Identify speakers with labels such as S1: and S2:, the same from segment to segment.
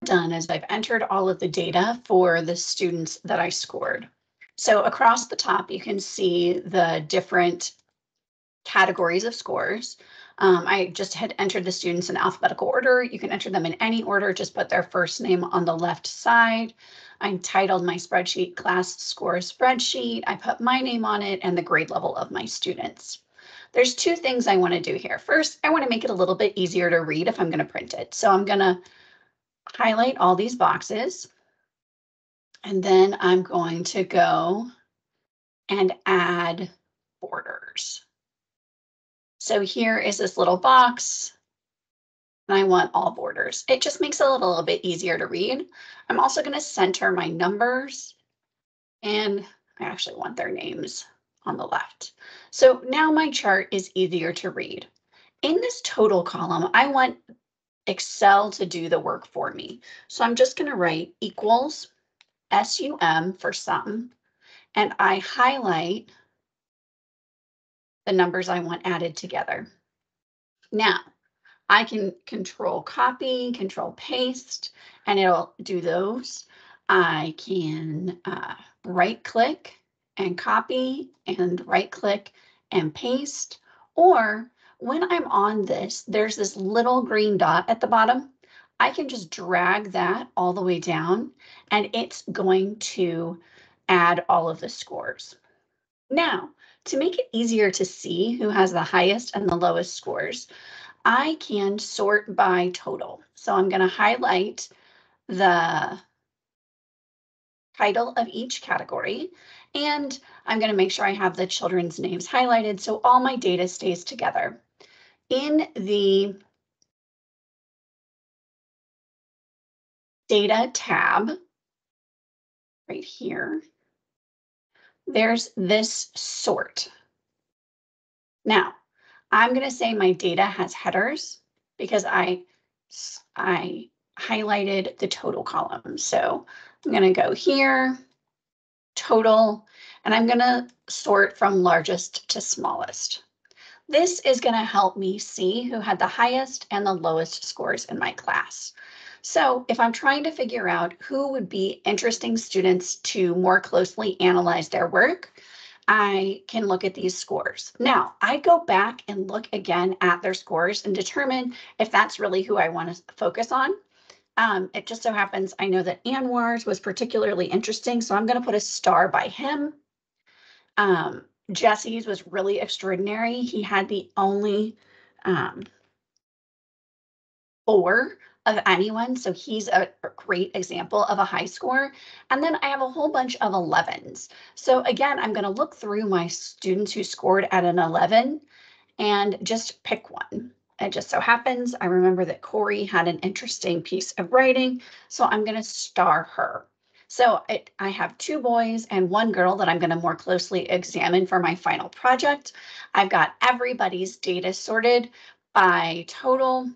S1: done is I've entered all of the data for the students that I scored. So across the top, you can see the different categories of scores. I just had entered the students in alphabetical order. You can enter them in any order, just put their first name on the left side. I titled my spreadsheet class score spreadsheet. I put my name on it and the grade level of my students. There's two things I want to do here. First, I want to make it a little bit easier to read if I'm going to print it. So I'm going to highlight all these boxes. And then I'm going to go and add borders. So here is this little box, and I want all borders. It just makes it a little bit easier to read. I'm also going to center my numbers, and I actually want their names on the left. So now my chart is easier to read. In this total column, I want Excel to do the work for me. So I'm just going to write equals SUM for sum, and I highlight the numbers I want added together. Now, I can control copy, control paste, and it'll do those. I can right click and copy and right click and paste. Or when I'm on this, there's this little green dot at the bottom. I can just drag that all the way down and it's going to add all of the scores. Now, to make it easier to see who has the highest and the lowest scores, I can sort by total. So I'm going to highlight the title of each category, and I'm going to make sure I have the children's names highlighted so all my data stays together. In the data tab right here, there's this sort. Now, I'm going to say my data has headers because I highlighted the total column. So I'm going to go here, total, and I'm going to sort from largest to smallest. This is going to help me see who had the highest and the lowest scores in my class. So if I'm trying to figure out who would be interesting students to more closely analyze their work, I can look at these scores. Now, I go back and look again at their scores and determine if that's really who I want to focus on. It just so happens I know that Anwar's was particularly interesting, so I'm going to put a star by him. Jesse's was really extraordinary. He had the only 4 of anyone, so he's a great example of a high score. And then I have a whole bunch of 11s. So again, I'm going to look through my students who scored at an 11 and just pick one. It just so happens I remember that Corey had an interesting piece of writing, so I'm going to star her. So I have 2 boys and 1 girl that I'm going to more closely examine for my final project. I've got everybody's data sorted by total.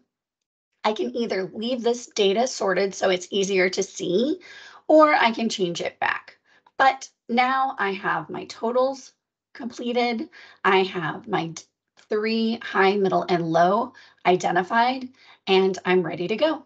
S1: I can either leave this data sorted so it's easier to see, or I can change it back. But now I have my totals completed. I have my 3 high, middle, and low identified, and I'm ready to go.